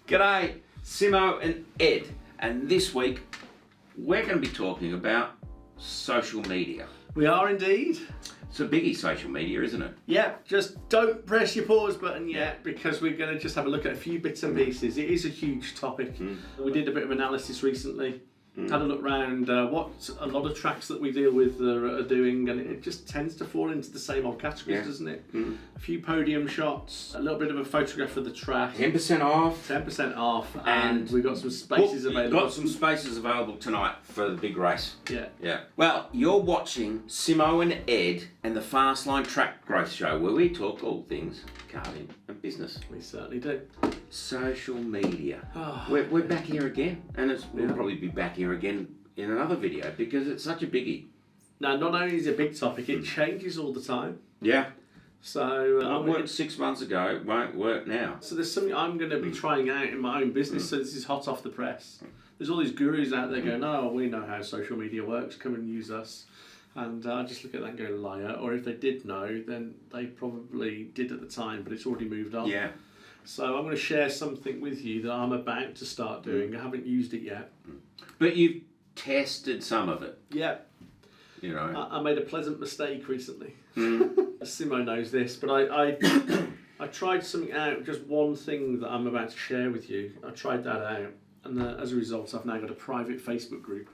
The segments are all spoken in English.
G'day, Simo and Ed, and this week we're going to be talking about social media. We are indeed. It's a biggie, social media, isn't it? Yeah, just don't press your pause button yet because we're going to just have a look at a few bits and pieces. It is a huge topic. We did a bit of analysis recently. Had a look round what a lot of tracks that we deal with are doing, and it just tends to fall into the same old categories, doesn't it? A few podium shots, a little bit of a photograph of the track. 10% off. 10% off, and we've got some spaces available. Got some spaces available tonight for the big race. Yeah. Well, you're watching Simo and Ed and the Fastline Track Growth Show, where we talk all things karting and business. We certainly do. Social media. We're back here again, and we'll probably be back here again in another video because it's such a biggie. Now, not only is it a big topic, it changes all the time. Yeah. So what worked 6 months ago won't work now. So there's something I'm going to be trying out in my own business. So this is hot off the press. There's all these gurus out there going, "Oh, we know how social media works. Come and use us." And I just look at that and go, liar. Or if they did know, then they probably did at the time, but it's already moved on. Yeah. So I'm going to share something with you that I'm about to start doing. I haven't used it yet. But you've tested some of it. Yeah. You know. I made a pleasant mistake recently. Simo knows this, but I tried something out, just one thing that I'm about to share with you. I tried that out, and as a result, I've now got a private Facebook group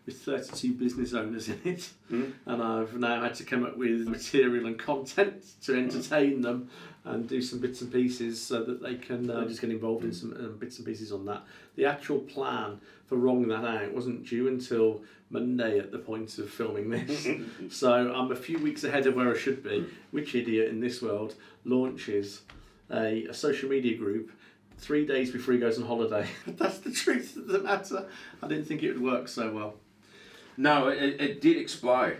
with 32 business owners in it, and I've now had to come up with material and content to entertain them and do some bits and pieces so that they can just get involved in some bits and pieces on that. The actual plan for rolling that out wasn't due until Monday at the point of filming this, so I'm a few weeks ahead of where I should be. Which idiot in this world launches a social media group 3 days before he goes on holiday? That's the truth of the matter. I didn't think it would work so well. No, it did explode.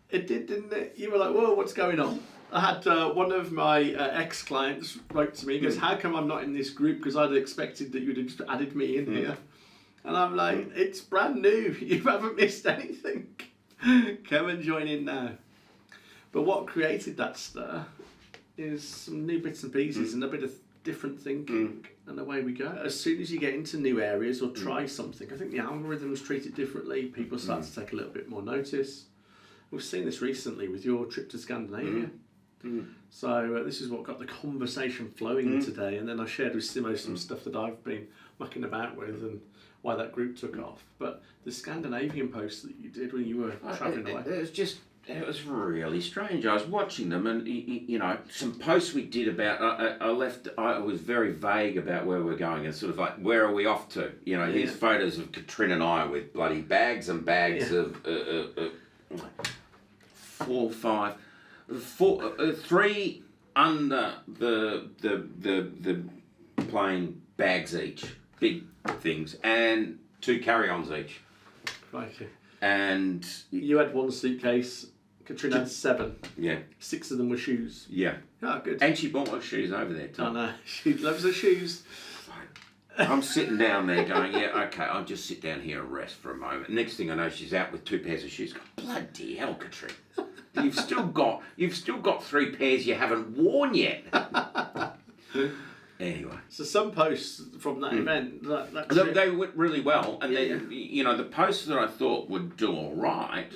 It did, didn't it? You were like, whoa, what's going on? I had one of my ex-clients wrote to me, he goes, how come I'm not in this group? Because I'd expected that you'd have just added me in here. And I'm like, it's brand new. You haven't missed anything. Come and join in now. But what created that stir is some new bits and pieces and a bit of different thinking, and away we go. As soon as you get into new areas or try something, I think the algorithms treat it differently. People start to take a little bit more notice. We've seen this recently with your trip to Scandinavia. So this is what got the conversation flowing today, and then I shared with Simo some stuff that I've been mucking about with and why that group took off. But the Scandinavian post that you did when you were travelling away, it was really strange. I was watching them, and you know, some posts we did about. I was very vague about where we're going, and sort of like, where are we off to? You know, here's photos of Katrina and I with bloody bags and bags of 3 under the plane bags each, big things, and 2 carry-ons each. Crikey. And you had 1 suitcase. Katrina had 7. Yeah. 6 of them were shoes. Yeah. Oh, good. And she bought my shoes over there too. I know. She loves her shoes. I'm sitting down there going, yeah, okay, I'll just sit down here and rest for a moment. Next thing I know, she's out with 2 pairs of shoes. Bloody hell, Katrina. You've still got 3 pairs you haven't worn yet. Anyway. So some posts from that event, they went really well, and then you know, the posts that I thought would do all right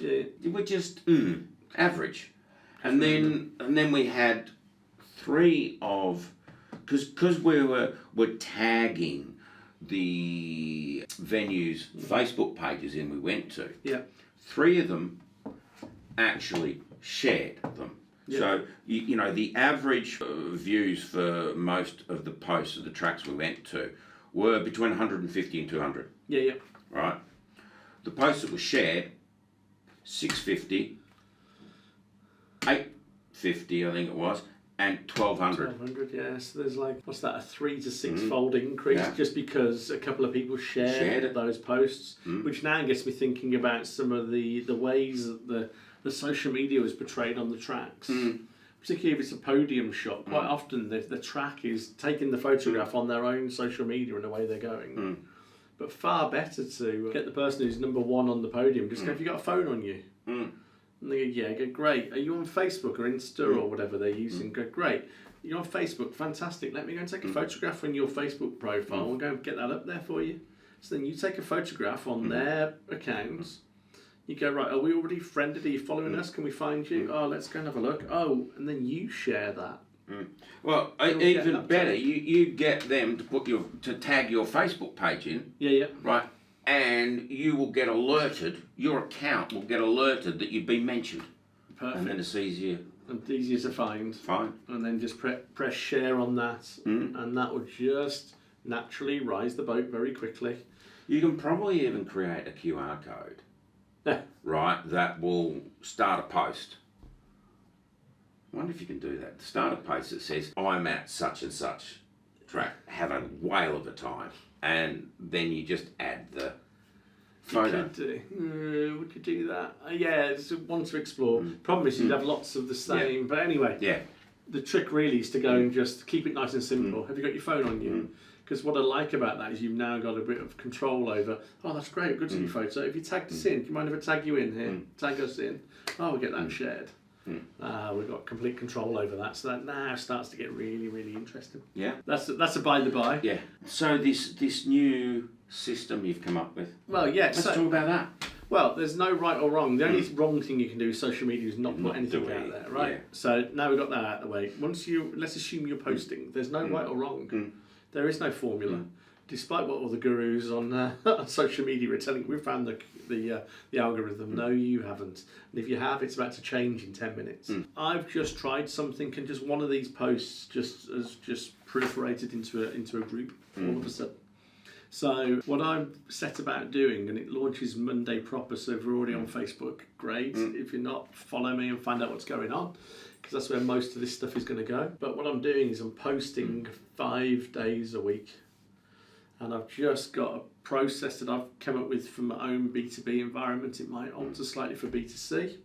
were just average, and then we had 3 of because we were tagging the venues Facebook pages in we went to. 3 of them actually shared them. So, you know, the average views for most of the posts of the tracks we went to were between 150 and 200. Right? The posts that were shared, 650, 850, I think it was, and 1200. 1200, yeah. So there's like, what's that, a 3 to 6 fold increase just because a couple of people shared those posts, which now gets me thinking about some of the ways that the social media is portrayed on the tracks. Particularly if it's a podium shot, quite often the track is taking the photograph on their own social media and away they're going. But far better to get the person who's number 1 on the podium, just go, have you got a phone on you? And they go, yeah, go, great. Are you on Facebook or Insta or whatever they're using? Go, great. You're on Facebook, fantastic. Let me go and take a photograph on your Facebook profile and go and get that up there for you. So then you take a photograph on their accounts. You go, right, are we already friended? Are you following us? Can we find you? Oh, let's go and have a look. Oh, and then you share that. Well, even better, you get them to tag your Facebook page in. Yeah. Right, and you will get alerted. Your account will get alerted that you've been mentioned. Perfect. And then it's easier. And easier to find. Fine. And then just press share on that, and that will just naturally rise the boat very quickly. You can probably even create a QR code. Right, that will start a post. I wonder if you can do that. Start a post that says, I'm at such and such track, have a whale of a time. And then you just add the photo. Would you do that? Yeah, it's one to explore. Problem is you'd have lots of the same. Yeah. But anyway, the trick really is to go and just keep it nice and simple. Have you got your phone on you? Because what I like about that is you've now got a bit of control over, oh, that's great, good to your photo. If you tagged us in, do you mind if I tag you in here? Tag us in. Oh, we'll get that shared. We've got complete control over that. So that now starts to get really, really interesting. Yeah. That's a by the by. Yeah. So this new system you've come up with. Well, yeah. Let's talk about that. Well, there's no right or wrong. The only wrong thing you can do with social media is not put anything out there, right? Yeah. So now we've got that out of the way. Let's assume you're posting. There's no right or wrong. There is no formula. Despite what all the gurus on social media are telling you, we found the algorithm. No, you haven't. And if you have, it's about to change in 10 minutes. I've just tried something, and just one of these posts has proliferated into a group all of a sudden. So what I'm set about doing, and it launches Monday proper, so if you're already on Facebook, great. If you're not, follow me and find out what's going on, because that's where most of this stuff is going to go. But what I'm doing is I'm posting 5 days a week. And I've just got a process that I've come up with from my own B2B environment. It might alter slightly for B2C.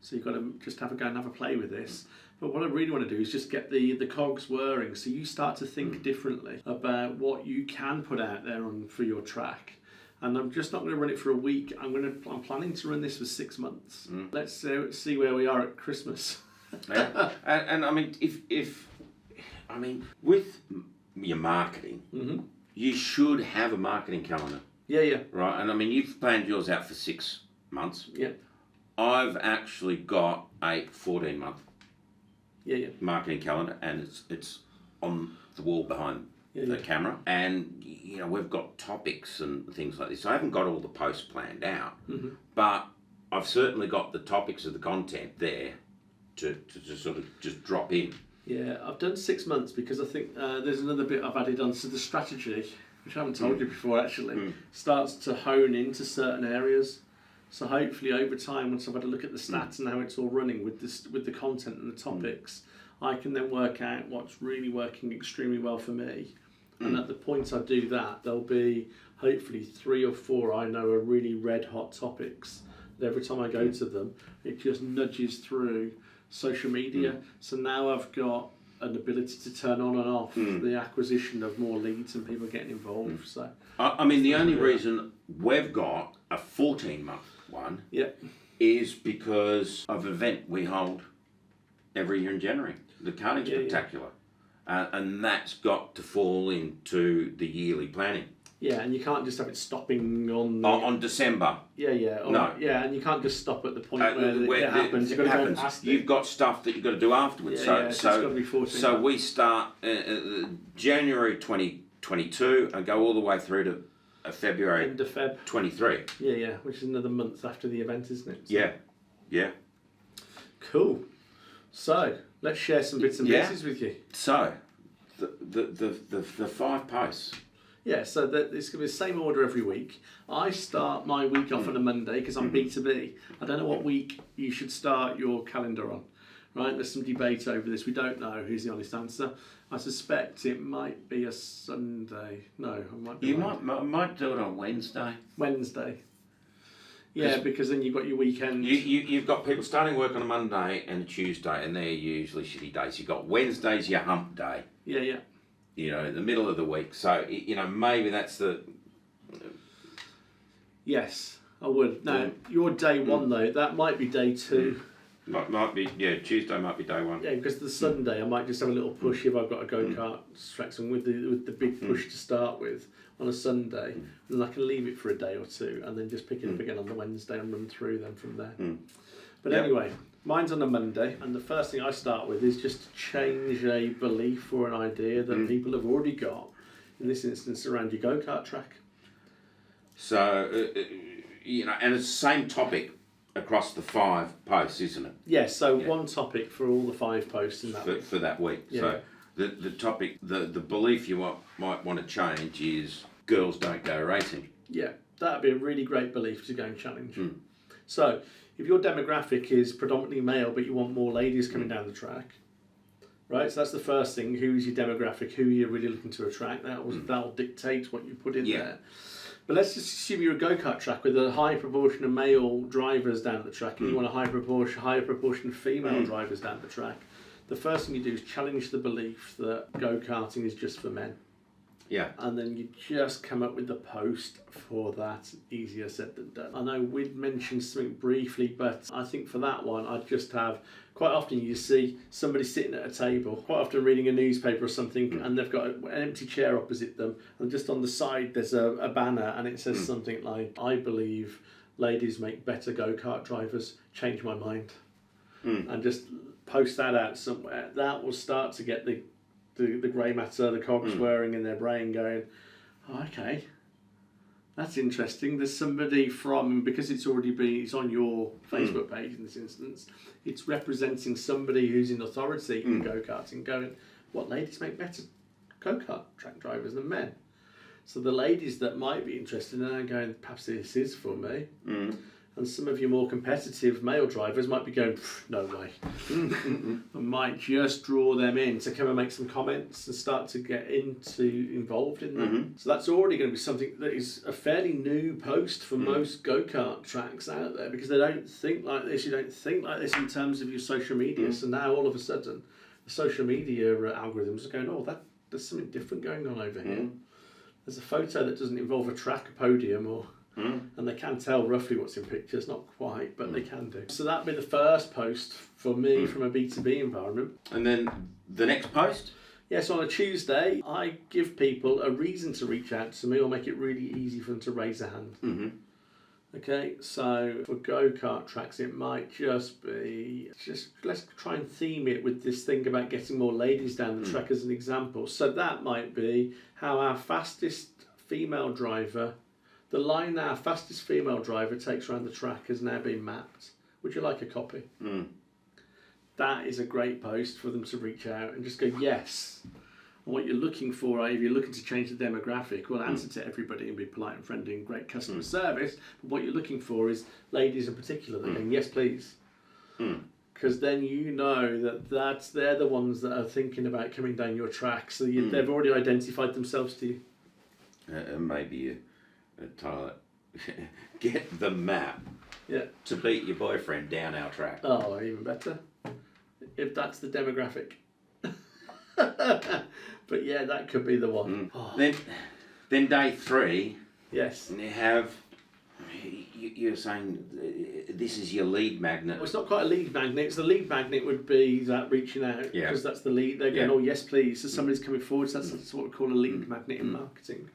So you've got to just have a go and have a play with this. But what I really want to do is just get the cogs whirring, so you start to think differently about what you can put out there for your track. And I'm just not going to run it for a week. I'm planning to run this for 6 months. Let's see where we are at Christmas. Yeah. And I mean, if with your marketing, you should have a marketing calendar. Yeah. Right, and I mean, you've planned yours out for 6 months. Yeah. I've actually got a 14-month marketing calendar, and it's on the wall behind the camera. And, we've got topics and things like this. So I haven't got all the posts planned out, but I've certainly got the topics of the content there to sort of just drop in. Yeah, I've done 6 months because I think there's another bit I've added on. So the strategy, which I haven't told you before actually, starts to hone into certain areas. So hopefully over time, once I've had a look at the stats and how it's all running with the content and the topics, I can then work out what's really working extremely well for me. And at the point I do that, there'll be hopefully 3 or 4 I know are really red hot topics. And every time I go to them, it just nudges through social media. So now I've got an ability to turn on and off the acquisition of more leads and people getting involved. So I mean, the only reason we've got a 14-month one is because of an event we hold every year in January, the Karting Spectacular. And that's got to fall into the yearly planning. Yeah, and you can't just have it stopping on December. No. Yeah, and you can't just stop at the point where it happens. You've got to go past it. You've got stuff that you've got to do afterwards. It's got to be 14. So we start January 2022 and go all the way through to February. End of Feb. 23. Yeah, which is another month after the event, isn't it? So. Yeah. Cool. So let's share some bits and pieces with you. So the 5 posts. Yeah, so it's going to be the same order every week. I start my week off on a Monday because I'm B2B. I don't know what week you should start your calendar on, right? There's some debate over this. We don't know. Here's the honest answer. I suspect it might be a Sunday. No, I might be You might do it on Wednesday. Wednesday. Yeah, because then you've got your weekend. You've got people starting work on a Monday and a Tuesday, and they're usually shitty days. You've got Wednesday's your hump day. Yeah. In the middle of the week. So, maybe that's the... Yes, I would. Now, your day 1, though, that might be day 2. Might be, Tuesday might be day one. Yeah, because the Sunday I might just have a little push if I've got a go-kart track and with the big push to start with on a Sunday, and I can leave it for a day or two and then just pick it up again on the Wednesday and run through them from there. But anyway, mine's on a Monday, and the first thing I start with is just to change a belief or an idea that people have already got, in this instance around your go-kart track. So, and it's the same topic across the 5 posts, isn't it? Yes, so one topic for all the 5 posts in that week. For that week. Yeah. So the topic, the belief you might want to change is girls don't go racing. Yeah, that would be a really great belief to go and challenge. So if your demographic is predominantly male but you want more ladies coming down the track, right, so that's the first thing. Who's your demographic? Who you're really looking to attract? That'll dictate what you put in there. But let's just assume you're a go-kart track with a high proportion of male drivers down the track, and you want a higher proportion of female drivers down the track. The first thing you do is challenge the belief that go-karting is just for men. Yeah. And then you just come up with the post for that. Easier said than done. I know we'd mentioned something briefly, but I think for that one, I'd just have, quite often you see somebody sitting at a table, quite often reading a newspaper or something, and they've got an empty chair opposite them, and just on the side there's a banner, and it says something like, I believe ladies make better go-kart drivers, change my mind. And just post that out somewhere. That will start to get the grey matter, the cogs whirring in their brain going, oh, okay, that's interesting. There's somebody because it's on your Facebook page in this instance, it's representing somebody who's in authority in go-karting going, what, ladies make better go-kart track drivers than men? So the ladies that might be interested in that are going, perhaps this is for me. And some of your more competitive male drivers might be going, no way. I might just draw them in to come and make some comments and start to get involved in that. So that's already going to be something that is a fairly new post for most go-kart tracks out there, because they don't think like this. You don't think like this in terms of your social media. So now all of a sudden, the social media algorithms are going, oh, there's something different going on over here. There's a photo that doesn't involve a track, a podium, or... and they can tell roughly what's in pictures, not quite, but they can do. So that'd be the first post for me from a B2B environment. And then the next post? Yes, on a Tuesday, I give people a reason to reach out to me or make it really easy for them to raise a hand. Okay, so for go-kart tracks, it might just be, let's try and theme it with this thing about getting more ladies down the track as an example. So that might be how our fastest female driver, the line our fastest female driver takes around the track has now been mapped. Would you like a copy? That is a great post for them to reach out and just go, yes. And what you're looking for, if you're looking to change the demographic, well, answer to everybody and be polite and friendly and great customer service. But what you're looking for is ladies in particular that are going, yes, please. Because then you know that they're the ones that are thinking about coming down your track. So they've already identified themselves to you. Maybe Tyler, get the map to beat your boyfriend down our track. Oh, even better. If that's the demographic. But yeah, that could be the one. Then day 3. Yes. And you're saying this is your lead magnet. Well, it's not quite a lead magnet. The lead magnet would be that reaching out, because that's the lead. They're going, oh yes, please. So somebody's coming forward. So that's what we call a lead magnet in marketing.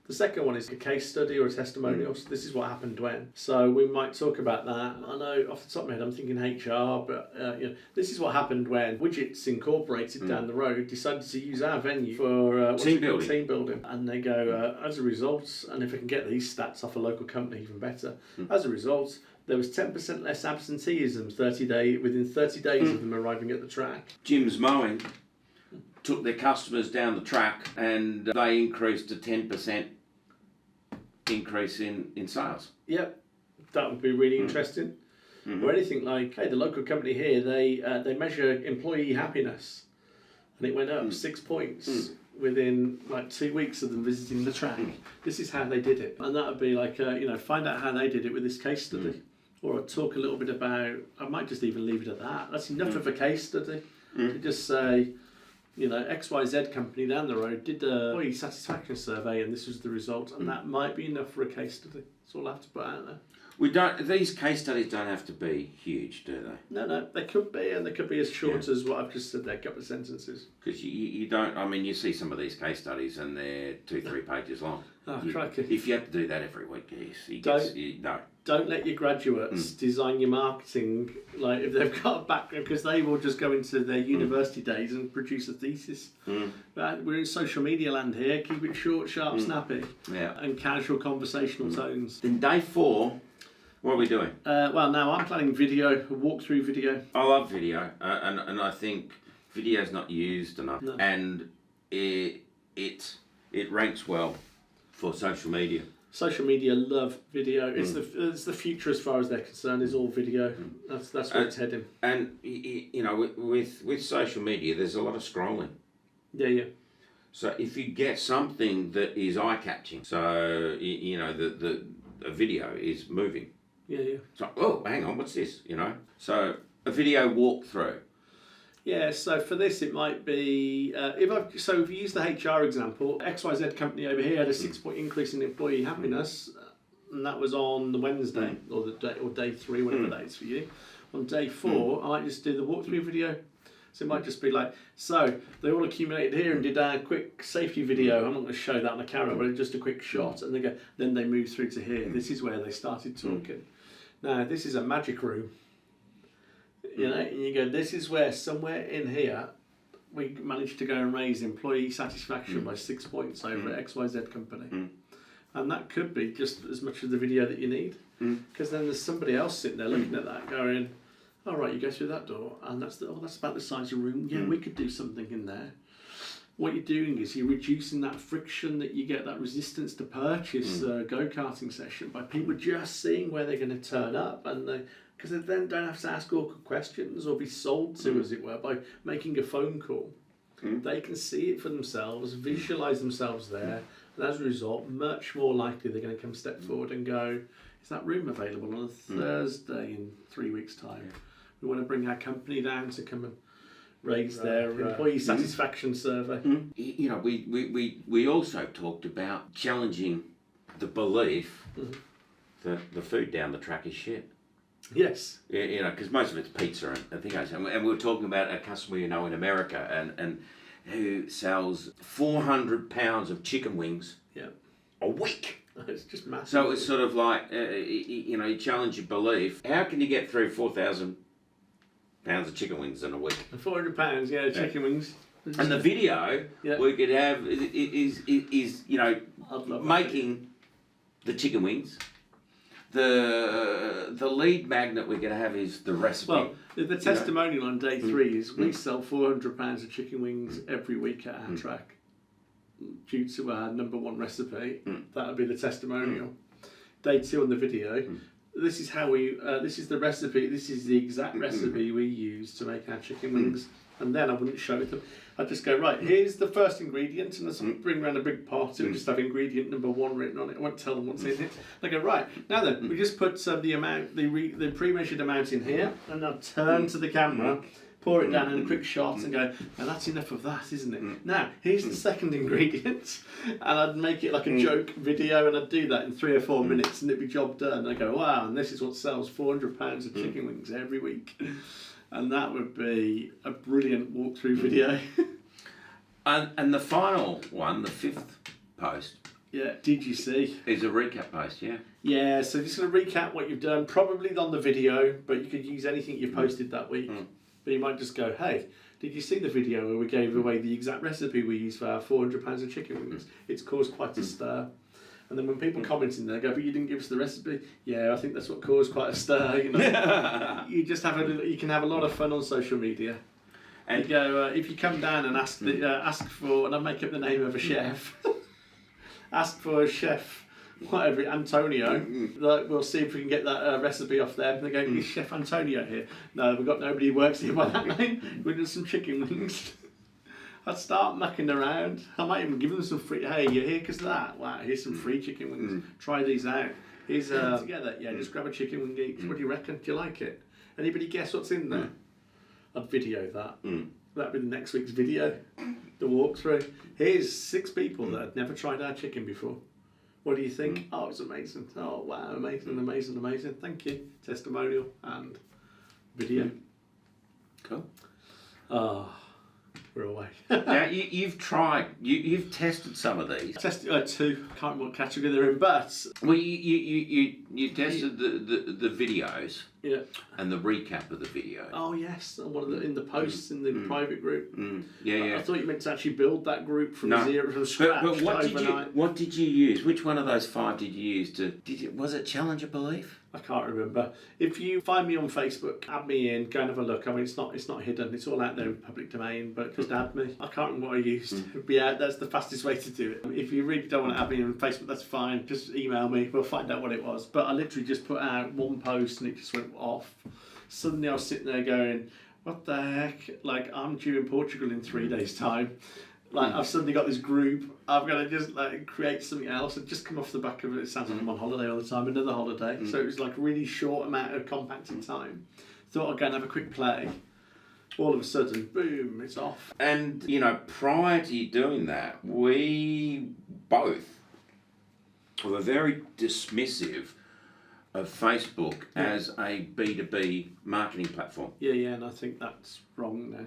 The second one is a case study or a testimonial. So this is what happened when. So we might talk about that. I know off the top of my head I'm thinking HR, but this is what happened when Widgets Incorporated down the road decided to use our venue for team building. And they go, as a result, and if I can get these stats off a local company, even better. As a result, there was 10% less absenteeism within 30 days of them arriving at the track. Jim's Mowing took their customers down the track and they increased to 10% increase in sales. Yep, that would be really interesting. Or anything like, hey, the local company here, they measure employee happiness, and it went up 6 points within like 2 weeks of them visiting the track. This is how they did it, and that would be like, find out how they did it with this case study, or I'd talk a little bit about. I might just even leave it at that. That's enough of a case study to just say, you know, XYZ company down the road did a employee satisfaction survey and this was the result, and that might be enough for a case study. That's all I have to put out there. These case studies don't have to be huge, do they? No, they could be, and they could be as short as what I've just said there, a couple of sentences. Because you don't, I mean, you see some of these case studies and they're 2-3 pages long. Oh, crikey. If you have to do that every week, no. Don't let your graduates design your marketing like if they've got a background, because they will just go into their university days and produce a thesis. We're in social media land here. Keep it short, sharp, snappy, and casual conversational tones. In day 4, what are we doing? Well, now I'm planning video, a walkthrough video. I love video, and I think video's not used enough, and it ranks well for social media. Social media love video. It's the future as far as they're concerned. Is all video. That's where it's heading. And you know, with social media, there's a lot of scrolling. Yeah. So if you get something that is eye catching, so you know the video is moving. Yeah. So oh, hang on, what's this? You know, so a video walkthrough. Yeah, so for this it might be, if you use the HR example, XYZ company over here had a 6-point increase in employee happiness, and that was on the Wednesday, or day 3, whatever that is for you. On day 4, I might just do the walkthrough video. So it might just be like, so they all accumulated here and did a quick safety video. I'm not going to show that on the camera, but just a quick shot. And then they move through to here. This is where they started talking. Now, this is a magic room. You know, and you go, this is where somewhere in here we managed to go and raise employee satisfaction by 6 points over at XYZ company. And that could be just as much of the video that you need. Because then there's somebody else sitting there looking at that going, all right, you go through that door and that's about the size of the room. Yeah, we could do something in there. What you're doing is you're reducing that friction that you get, that resistance to purchase go-karting session by people just seeing where they're going to turn up, and because they then don't have to ask awkward questions or be sold to, as it were, by making a phone call. They can see it for themselves, visualise themselves there, and as a result, much more likely they're going to come step forward and go, is that room available on a Thursday in 3 weeks' time? We want to bring our company down to come and raise their employee satisfaction survey. You know, we also talked about challenging the belief that the food down the track is shit. Yes. You know, because most of it's pizza and things like that. And we were talking about a customer, you know, in America and who sells 400 pounds of chicken wings a week. It's just massive. So it's sort of like, you know, you challenge your belief. How can you get through 4,000 pounds of chicken wings in a week? £400, chicken wings. And the video we could have is you know, making the chicken wings. The lead magnet we're going to have is the recipe. Well, the testimonial on day 3 is we sell 400 pounds of chicken wings every week at our track due to our number 1 recipe. That would be the testimonial. Day 2 on the video. This is how this is the recipe, this is the exact recipe we use to make our chicken wings. And then I wouldn't show it them. I'd just go, right, here's the first ingredient, and I'd bring around a big pot and just have ingredient number 1 written on it. I won't tell them what's in it. I go, right, now then, we just put the amount, the pre-measured amount in here, and I'll turn to the camera, pour it down in a quick shot and go, now that's enough of that, isn't it? Now, here's the second ingredient, and I'd make it like a joke video, and I'd do that in 3 or 4 minutes, and it'd be job done. And I go, wow, and this is what sells 400 pounds of chicken wings every week. And that would be a brilliant walkthrough video. And the final one, the 5th post. Yeah, did you see? Is a recap post, yeah? Yeah, so just going to recap what you've done, probably on the video, but you could use anything you posted that week. But you might just go, hey, did you see the video where we gave away the exact recipe we used for our 400 pounds of chicken wings? It's caused quite a stir. And then when people comment in there, go, but you didn't give us the recipe. Yeah, I think that's what caused quite a stir. You know, you just you can have a lot of fun on social media. And you go, if you come down and ask for, and I make up the name of a chef, ask for a chef, whatever, Antonio. Like, we'll see if we can get that recipe off there. And they go, is Chef Antonio here? No, we've got nobody who works here by that name. We're doing some chicken wings. I'd start mucking around. I might even give them some free. Hey, you're here because of that? Wow, here's some free chicken wings. Try these out. Here's together. Yeah, just grab a chicken wing each. What do you reckon? Do you like it? Anybody guess what's in there? I'd video that. that'd be the next week's video, the walkthrough. Here's 6 people that had never tried our chicken before. What do you think? Oh, it's amazing. Oh, wow, amazing. Thank you. Testimonial and video. Cool. Oh, we're away. Now you've tried, you've tested some of these. I tested 2. Can't remember what category they're in, but Well, you tested the videos. Yeah. And the recap of the video. Oh yes, and one of in the posts in the private group. Yeah. I thought you meant to actually build that group from scratch. But what did you use? Which one of those 5 did you use was it challenge a belief? I can't remember. If you find me on Facebook, add me in, go and have a look. I mean, it's not hidden. It's all out there in public domain. But just add me. I can't remember what I used. But yeah, that's the fastest way to do it. If you really don't want to add me on Facebook, that's fine. Just email me. We'll find out what it was. But I literally just put out one post and it just went off. Suddenly I was sitting there going, what the heck? Like, I'm due in Portugal in 3 days' time. Like, I've suddenly got this group. I'm going to just like create something else and just come off the back of it. It sounds like I'm on holiday all the time, another holiday. So it was like a really short amount of compacted time. Thought I'd go and have a quick play. All of a sudden, boom, it's off. And, prior to you doing that, we both were very dismissive of Facebook as a B2B marketing platform. Yeah, and I think that's wrong now.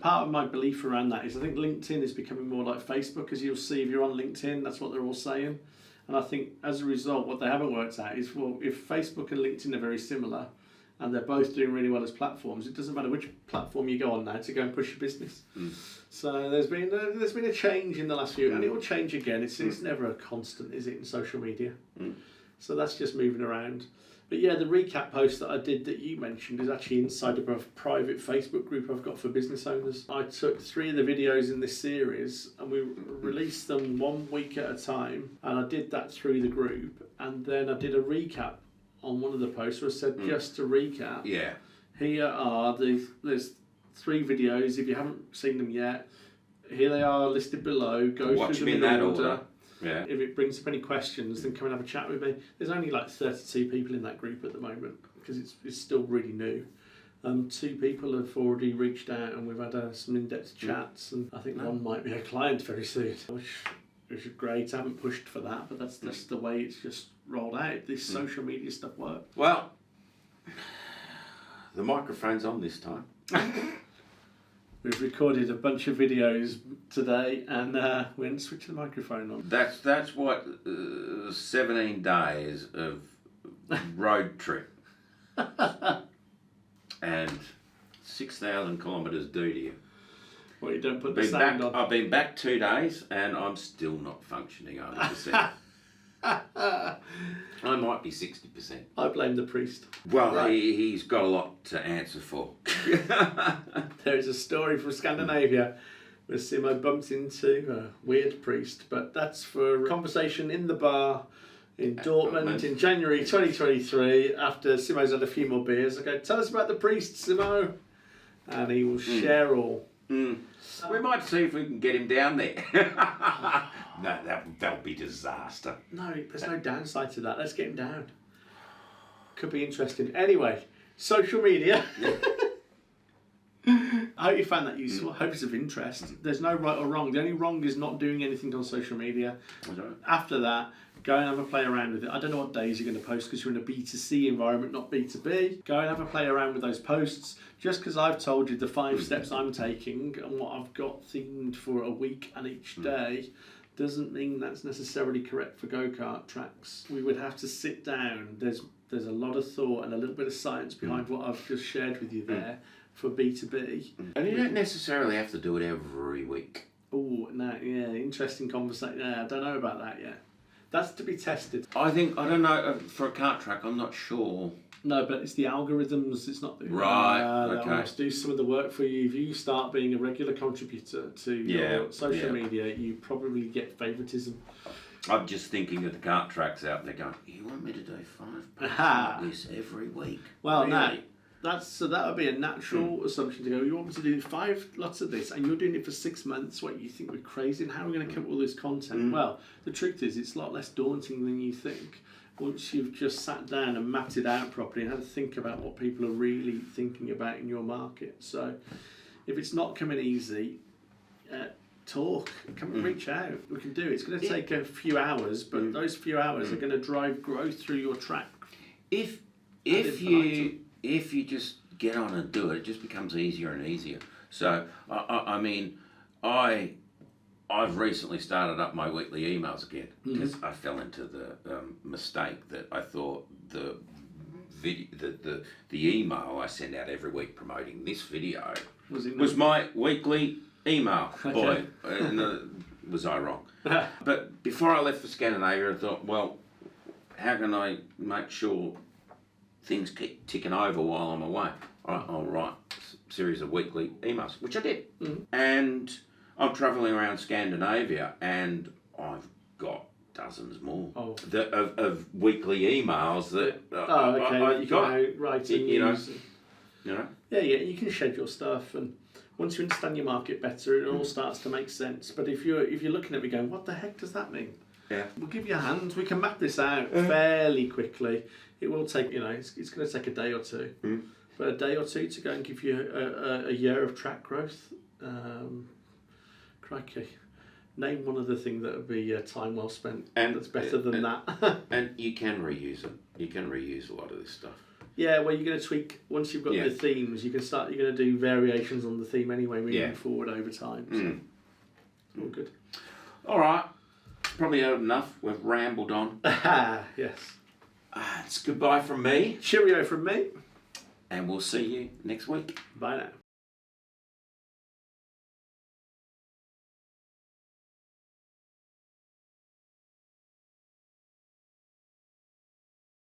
Part of my belief around that is I think LinkedIn is becoming more like Facebook, as you'll see if you're on LinkedIn, that's what they're all saying. And I think as a result, what they haven't worked out is, well, if Facebook and LinkedIn are very similar and they're both doing really well as platforms, it doesn't matter which platform you go on now to go and push your business. So there's been a change in the last few, and it will change again. It's never a constant, is it, in social media? So that's just moving around. But yeah, the recap post that I did that you mentioned is actually inside of a private Facebook group I've got for business owners. I took 3 of the videos in this series and we released them 1 week at a time. And I did that through the group. And then I did a recap on one of the posts where I said, just to recap, here are there's 3 videos. If you haven't seen them yet, here they are listed below. Go Watch through them in that order. Yeah. If it brings up any questions, then come and have a chat with me. There's only like 32 people in that group at the moment because it's still really new. 2 people have already reached out and we've had some in-depth chats, and I think one might be a client very soon, which is great. I haven't pushed for that, but that's just the way it's just rolled out. This social media stuff works. Well, the microphone's on this time. We've recorded a bunch of videos today, and we didn't switch the microphone on. That's what 17 days of road trip and 6,000 kilometres do to you. Well, you don't put the sound on. I've been back 2 days, and I'm still not functioning 100%. I might be 60%. I blame the priest. Well, right. He's got a lot to answer for. There is a story from Scandinavia where Simo bumped into a weird priest, but that's for a conversation in the bar in Dortmund in January 2023. After Simo's had a few more beers, I go, tell us about the priest, Simo. And he will share all. We might see if we can get him down there. No, that'll be disaster. No, there's no downside to that. Let's get him down. Could be interesting. Anyway, social media. I hope you found that useful. I hope it's of interest. There's no right or wrong. The only wrong is not doing anything on social media. After that, go and have a play around with it. I don't know what days you're going to post because you're in a B2C environment, not B2B. Go and have a play around with those posts. Just because I've told you the 5 steps I'm taking and what I've got themed for a week and each day doesn't mean that's necessarily correct for go-kart tracks. We would have to sit down. There's a lot of thought and a little bit of science behind what I've just shared with you there for B2B. And you don't necessarily have to do it every week. Oh, no, yeah, interesting conversation. Yeah, I don't know about that yet. That's to be tested. I don't know, for a kart track, I'm not sure. No, but it's the algorithms, it's not the... Right, okay. That must do some of the work for you. If you start being a regular contributor to your social media, you probably get favouritism. I'm just thinking of the kart tracks out there going, you want me to do 5 posts like this every week? Well, really? No. That would be a natural assumption to go, you want me to do 5 lots of this and you're doing it for 6 months, what, you think we're crazy and how are we going to come up with all this content? Well, the truth is it's a lot less daunting than you think once you've just sat down and mapped it out properly and had to think about what people are really thinking about in your market. So if it's not coming easy, talk. Come and reach out. We can do it. It's going to take a few hours, but those few hours are going to drive growth through your track. If you just get on and do it, it just becomes easier and easier. So I mean, I've recently started up my weekly emails again because I fell into the mistake that I thought the email I send out every week promoting this video was my weekly email. Boy, was I wrong. But before I left for Scandinavia, I thought, well, how can I make sure things keep ticking over while I'm away? I'll write a series of weekly emails, which I did. And I'm travelling around Scandinavia, and I've got dozens more of weekly emails that you can write and use. Yeah, you can schedule stuff, and once you understand your market better, it all starts to make sense. But if you're looking at me going, what the heck does that mean? Yeah, we'll give you a hand. We can map this out fairly quickly. It will take, it's going to take a day or two, but a day or two to go and give you a year of track growth. Crikey. Name one other thing that would be time well spent, and that's better than that. And you can reuse it. You can reuse a lot of this stuff. Yeah, well, you're going to tweak, once you've got the themes, you're going to do variations on the theme anyway, moving forward over time. So. All good. All right. Probably heard enough. We've rambled on. Yes. It's goodbye from me. Cheerio from me. And we'll see you next week. Bye now.